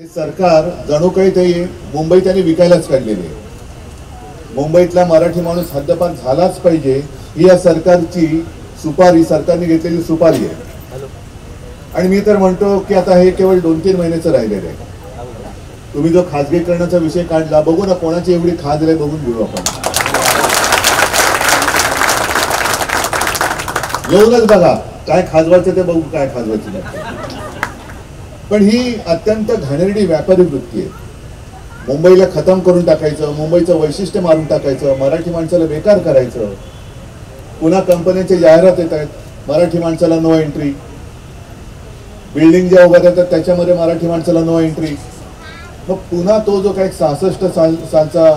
हे सरकार जणू काही ते मुंबई त्यांनी विकायलाच काढलेली आहे. मुंबईतला मराठी माणूस हद्दपार झालाच पाहिजे ही या सरकारची सुपारी, सरकारने घेतलेली सुपारी आहे. आणि मी तर म्हणतो की आता हे केवळ 2-3 महिन्याचं राहिलेलं आहे. तुम्ही जो खाजगीकरणाचा विषय काढला, बघू ना कोणाची एवढी खाज आहे बघून घेऊ आपण. येऊनच बघा काय खाजवायचं ते बघू, काय खाजवायचं नाही. पण ही अत्यंत घाणेरडी व्यापारी वृत्ती आहे. मुंबईला खतम करून टाकायचं, मुंबईचं वैशिष्ट्य मारून टाकायचं, मराठी माणसाला बेकार करायचं. पुन्हा कंपन्यांचे जाहिरात येत आहेत, मराठी माणसाला नो एंट्री. बिल्डिंग ज्या उभ्या येतात त्याच्यामध्ये मराठी माणसाला नो एंट्री. मग पुन्हा तो जो काही 66 सालचा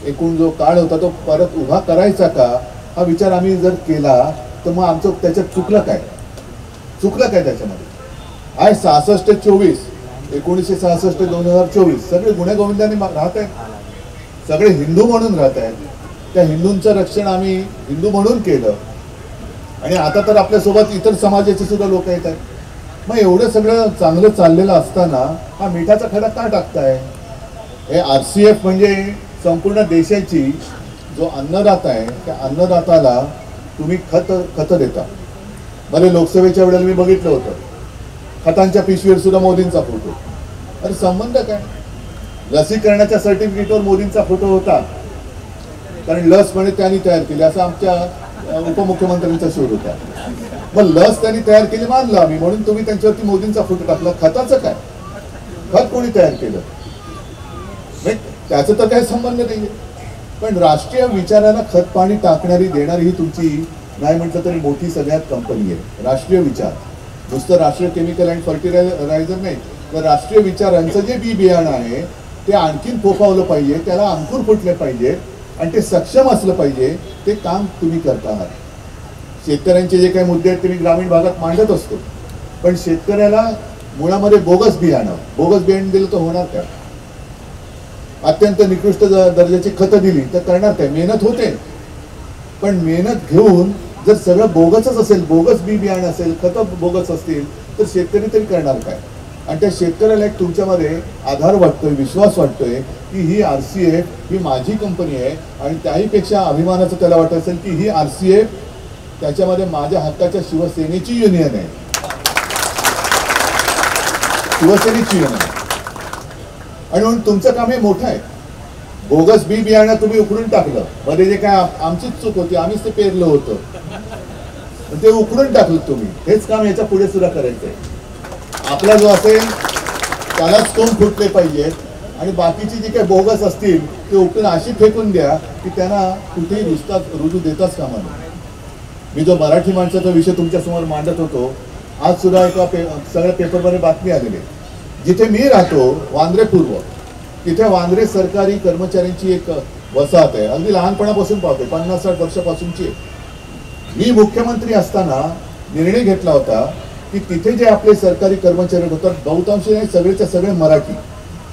एकूण जो काळ होता तो परत उभा करायचा का, हा विचार आम्ही जर केला तर मग आमचं त्याच्यात चुकलं काय त्याच्यामध्ये. आहे 66-24, 1966-2024 सगळे गुण्यागोविंदाने राहत आहेत, सगळे हिंदू म्हणून राहत आहेत. त्या हिंदूंचं रक्षण आम्ही हिंदू म्हणून केलं आणि आता तर आपल्यासोबत इतर समाजाचे सुद्धा लोक येत आहेत. मग एवढं सगळं चांगलं चाललेलं असताना हा मिठाचा खडा का टाकताय? हे RCF म्हणजे संपूर्ण देशाची जो अन्नदाता आहे त्या अन्नदाताला तुम्ही खत देता. मला लोकसभेच्या वेळेला मी बघितलं होतं खतांच्या पिशवीवर सुद्धा मोदींचा फोटो. अरे संबंध काय? लसीकरणाच्या सर्टिफिकेटवर मोदींचा फोटो होता, कारण लस म्हणे त्यांनी तयार केली असा आमच्या उपमुख्यमंत्र्यांचा शोध होता. मग लस त्यांनी तयार केली मानलं आम्ही, म्हणून तुम्ही त्यांच्यावरती मोदींचा फोटो टाकला. खताचं काय? खत कोणी तयार केलं? त्याचं तर काही संबंध नाही. पण राष्ट्रीय विचाराला खत पाणी टाकणारी देणारी ही तुमची नाही म्हटलं तरी मोठी सगळ्यात कंपनी आहे. राष्ट्रीय विचार, नुसतं राष्ट्रीय केमिकल अँड फर्टिलायझर नाही, तर राष्ट्रीय विचारांचं जे बी बियाणं आहे ते आणखीन फोफावलं पाहिजे, त्याला अंकुर फुटले पाहिजे आणि ते सक्षम असलं पाहिजे. ते काम तुम्ही करता आहात. शेतकऱ्यांचे जे काही मुद्दे आहेत ते मी ग्रामीण भागात मांडत असतो, पण शेतकऱ्याला मुळामध्ये बोगस बियाणं दिलं तर होणार काय? अत्यंत निकृष्ट दर्जाची खतं दिली तर करणार काय? मेहनत होते, पण मेहनत घेऊन जर सगळं बोगसच असेल, बोगस बियाणं असेल, खतं बोगस असतील तर शेतकरी तरी करणार काय? आणि त्या शेतकऱ्याला एक तुमच्यामध्ये आधार वाटतोय, विश्वास वाटतोय की ही RCF ही माझी कंपनी आहे आणि त्याहीपेक्षा अभिमानाचं त्याला वाटत असेल की ही RCF त्याच्यामध्ये माझ्या हक्काच्या शिवसेनेची युनियन आहे, शिवसेनेची युनियन आहे. आणि म्हणून तुमचं काम हे मोठं आहे. बोगस बियाणं तुम्ही उकडून टाकलं, मध्ये जे काय आमचीच चूक होती, आम्हीच ते पेरलं होतं, ते उकडून टाकलं तुम्ही. हेच काम याच्या पुढे सुद्धा करायचंय. आपला जो असेल त्यालाच कोंब फुटले पाहिजेत आणि बाकीची जी काही बोगस असतील ते उकडून अशी फेकून द्या की त्यांना कुठेही रुजू देताच कामा नये. मी जो मराठी माणसाचा विषय तुमच्यासमोर मांडत होतो, आज सुद्धा एका सगळ्या पेपरमध्ये बातमी आलेली आहे. जिथे मी राहतो वांद्रे पूर्व, तिथे वांद्रे सरकारी कर्मचाऱ्यांची एक वसाहत आहे. अगदी लहानपणापासून पाहते, 50-60 वर्षापासूनची. मी मुख्यमंत्री असताना निर्णय घेतला होता की तिथे जे आपले सरकारी कर्मचारी होतात, बहुतांश सगळेच्या सगळे मराठी,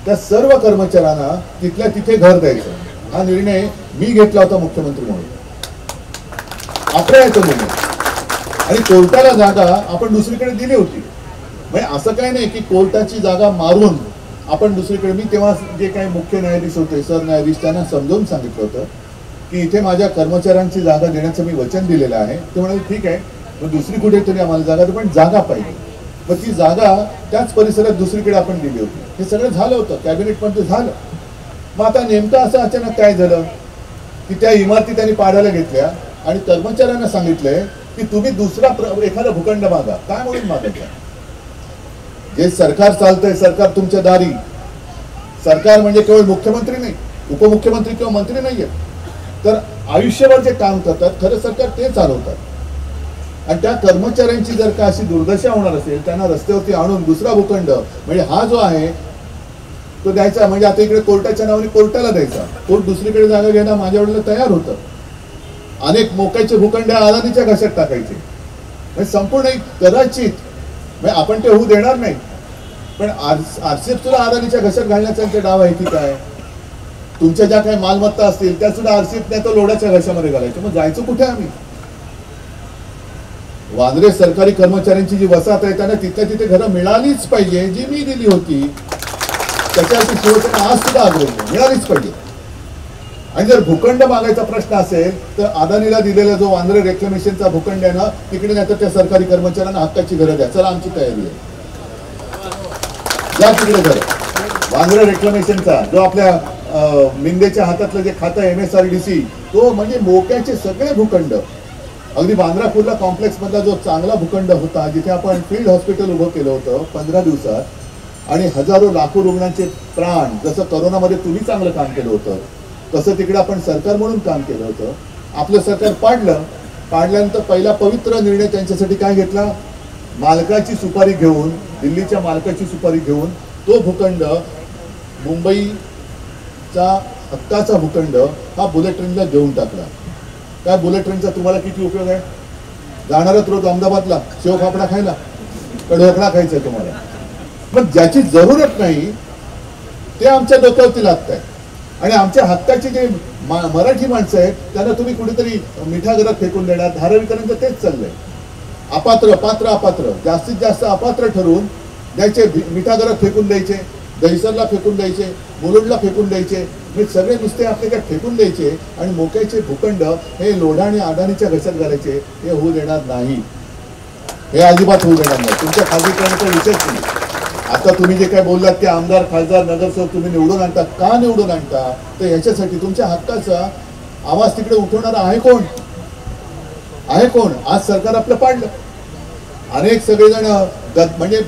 त्या सर्व कर्मचाऱ्यांना तिथल्या तिथे घर द्यायचं. हा निर्णय मी घेतला होता मुख्यमंत्री म्हणून. आपल्याचं निर्णय. आणि कोर्टाला जागा आपण दुसरीकडे दिली होती. म्हणजे असं काही नाही की कोर्टाची जागा मारून आपण दुसरीकडे. मी तेव्हा जे काही मुख्य न्यायाधीश होते, सरन्यायाधीश, त्यांना समजावून सांगितलं होतं की इथे माझ्या कर्मचाऱ्यांची जागा देण्याचं मी वचन दिलेलं आहे. ते म्हणाले ठीक आहे, मग दुसरी कुठेतरी आम्हाला जागा दे, पण जागा पाहिजे. मग ती जागा त्याच परिसरात दुसरीकडे आपण दिली होती. हे सगळं झालं होतं, कॅबिनेटमध्ये झालं. मग आता नेमकं असं अचानक काय झालं की त्या इमारती त्यांनी पाडायला घेतल्या आणि कर्मचाऱ्यांना सांगितलंय की तुम्ही दुसरा एखादा भूखंड मागा. काय म्हणून मागायचा? जे सरकार चालतंय, सरकार तुमच्या दारी. सरकार म्हणजे केवळ मुख्यमंत्री नाही, उपमुख्यमंत्री किंवा मंत्री नाहीये, तर आयुष्यभर जे काम करतात खरं सरकार ते चालवतात. आणि त्या कर्मचाऱ्यांची जर का अशी दुर्दशा होणार असेल, त्यांना रस्त्यावरती आणून दुसरा भूखंड म्हणजे हा जो आहे तो द्यायचा. म्हणजे आता इकडे कोर्टाच्या नावाने कोर्टाला द्यायचा, कोर्ट दुसरीकडे जागा घ्यायला माझ्या वडिला तयार होतं. अनेक मोक्याचे भूखंड अदानीच्या घशात टाकायचे. म्हणजे संपूर्ण कदाचित म्हणजे आपण ते होऊ देणार नाही, पण RCF सुद्धा अदानीच्या घशात घालण्याचा त्यांचा डाव आहे की काय? तुमच्या ज्या काही मालमत्ता असतील त्या सुद्धा RCF नाही तर लोडाच्या घशामध्ये घालायचं. मग जायचं कुठे आम्ही? वांद्रे सरकारी कर्मचाऱ्यांची जी वसाहत आहे त्यांना तिथे घरं मिळालीच पाहिजे, जी मी दिली होती. त्याच्यावरती शिवसेना आज सुद्धा आग्रही मिळालीच पाहिजे. आणि जर भूखंड मागायचा प्रश्न असेल तर अदानीला दिलेला जो वांद्रे रेक्लेमेशनचा भूखंड आहे ना, तिकडे नाही तर त्या सरकारी कर्मचाऱ्यांना हक्काची घरं द्या. चला आमची तयारी आहे, जा तिकडे घर. वांद्रे रेक्लेमेशनचा जो आपल्या मिंदेच्या हातातलं जे खातं MSRDC, तो म्हणजे मोक्याचे सगळे भूखंड, अगदी बांद्रा कुर्ला कॉम्प्लेक्स मधला जो चांगला भूखंड होता, जिथे आपण फील्ड हॉस्पिटल उभं केलं होतं 15 दिवसात, आणि हजारो लाखो रुग्णांचे प्राण, जसं करोनामध्ये तुम्ही चांगलं काम केलं होतं तसं तिकडे आपण सरकार म्हणून काम केलं होतं. आपलं सरकार पाडल्यानंतर पहिला पवित्र निर्णय त्यांच्यासाठी काय घेतला? मालकाची सुपारी घेऊन, दिल्लीच्या मालकाची सुपारी घेऊन तो भूखंड, मुंबईचा हक्काचा भूखंड हा बुलेट ट्रेनला देऊन टाकला. काय बुलेट ट्रेनचा तुम्हाला किती उपयोग आहे? जाणारच रोज अहमदाबादला शेवफाफडा खायला का ढोकळा खायचा तुम्हाला? पण ज्याची जरूरत नाही ते आमच्या डोक्यावरती लागत आहे. आणि आमच्या हक्काची जे मराठी माणसं आहेत त्यांना तुम्ही कुठेतरी मिठागरात फेकून देणार. धारावीकरांचं तेच चाललंय. अपात्र, पात्र, अपात्र, जास्तीत जास्त अपात्र ठरवून द्यायचे, मिठागरात फेकून द्यायचे, दहिसरला फेकून द्यायचे, मुलुंडला फेकून द्यायचे, मी सगळे नुसते आपले काय फेकून द्यायचे. आणि मोक्याचे भूखंड हे लोढा आणि अदानीच्या घशात घालायचे. हे होऊ देणार नाही, हे अजिबात होऊ देणार नाही. तुमच्या खासगीकरणाचा विषयच नाही. आता तुम्ही जे काय बोललात ते आमदार, खासदार, नगरसेवक तुम्ही निवडून आणता. का निवडून आणता? तर ह्याच्यासाठी तुमच्या हक्काचा आवाज तिकडे उठवणारा आहे कोण? आहे कोण? आज सरकार आपलं पाडलं. अनेक सगळेजण म्हणजे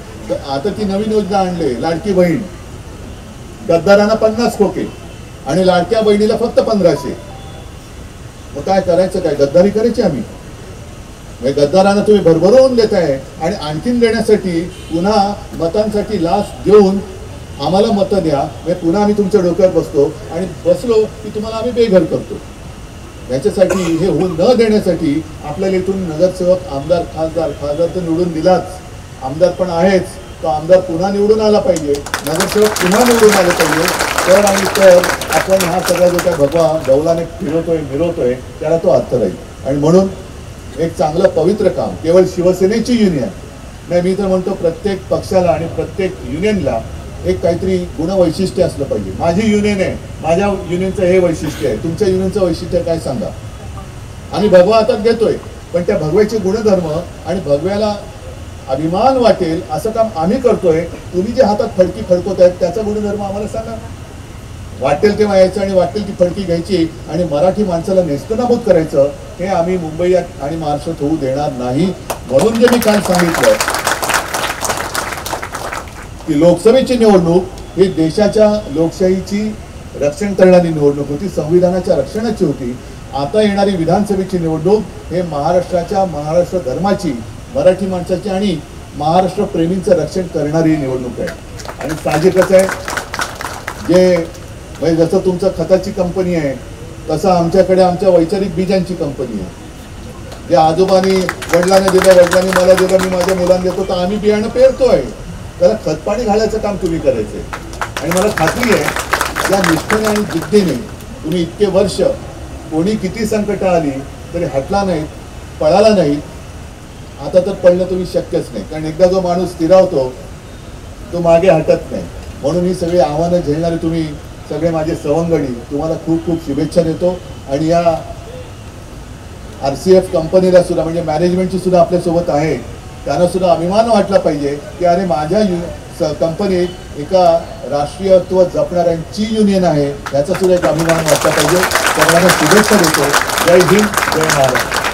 आता ती नवीन योजना आणली, लाडकी बहीण, गद्दारांना 50 खोके आणि लाडक्या बहिणीला फक्त 1500. मग काय करायचं? काय गद्दारी करायची आम्ही? गद्दारांना तुम्ही भरभरून देताय आणि आणखीन देण्यासाठी पुन्हा मतांसाठी लाच देऊन आम्हाला मतं द्या, पुन्हा आम्ही तुमच्या डोक्यावर बसतो आणि बसलो की तुम्हाला आम्ही बेघर करतो. याच्यासाठी हे होऊ न देण्यासाठी आपल्याला इथून नगरसेवक, आमदार, खासदार तर निवडून दिलाच, आमदार पण आहेच, तो आमदार पुन्हा निवडून आला पाहिजे, नगरसेवक पुन्हा निवडून आले पाहिजे. तर आणि तर आपण हा सगळा जो काय भगवा डौलाने मिरवतोय त्याला तो अर्थ राहील. आणि म्हणून एक चांगलं पवित्र काम केवळ शिवसेनेची युनियन नाही, मी तर म्हणतो प्रत्येक पक्षाला आणि प्रत्येक युनियनला एक काहीतरी गुणवैशिष्ट्य असलं पाहिजे. माझी युनियन आहे, माझ्या युनियनचं हे वैशिष्ट्य आहे, तुमच्या युनियनचं वैशिष्ट्य काय सांगा. आम्ही भगवा हातात घेतोय, पण त्या भगव्याचे गुणधर्म आणि भगव्याला अभिमान वाटेल असं काम आम्ही करतोय. तुम्ही जे हातात फडकी फडकवतायत त्याचा गुणधर्म आम्हाला सांगा. वाटेल तेव्हा यायचं आणि वाटेल ती फडकी घ्यायची आणि मराठी माणसाला नेस्तनाबूत करायचं, हे आम्ही मुंबई आणि महाराष्ट्रात होऊ देणार नाही. म्हणून जे मी काल सांगितलं की लोकसभेची निवडणूक ही देशाच्या लोकशाहीची रक्षण करणारी निवडणूक होती, संविधानाच्या रक्षणाची होती. आता येणारी विधानसभेची निवडणूक हे महाराष्ट्र धर्माची, मराठी माणसाची आणि महाराष्ट्र प्रेमींचं रक्षण करणारी निवडणूक आहे. आणि साहजिकच आहे, जे म्हणजे जसं तुमचं खताची कंपनी आहे तसं आमच्याकडे आमच्या वैचारिक बीजांची कंपनी आहे. जे आजोबांनी वडिलांनी दिलं, वडिलांनी मला दिलं, मी माझ्या मुलांना देतो, तर आम्ही बियाणं पेरतोय, त्याला खतपाणी घालायचं काम तुम्ही करायचंय. आणि मला खात्री आहे त्या निष्ठेने आणि जिद्दीने तुम्ही इतके वर्ष कोणी किती संकट आली तरी हटला नाहीत, पळाला नाहीत. आता तर पडलं तुम्ही शक्यच नाही, कारण एकदा जो माणूस स्थिरावतो तो मागे हटत नाही. म्हणून ही सगळी आव्हानं झेलणारे तुम्ही सगळे माझे सवंगडी, तुम्हाला खूप खूप शुभेच्छा देतो. आणि या RCF कंपनीला सुद्धा, म्हणजे मॅनेजमेंटची सुद्धा आपल्यासोबत आहे, त्यांना सुद्धा अभिमान वाटला पाहिजे की अरे माझ्या कंपनीत एका राष्ट्रीयत्व जपणाऱ्यांची युनियन आहे, याचा सुद्धा एक अभिमान वाटला पाहिजे. सगळ्यांना शुभेच्छा देतो. जय हिंद, जय महाराष्ट्र.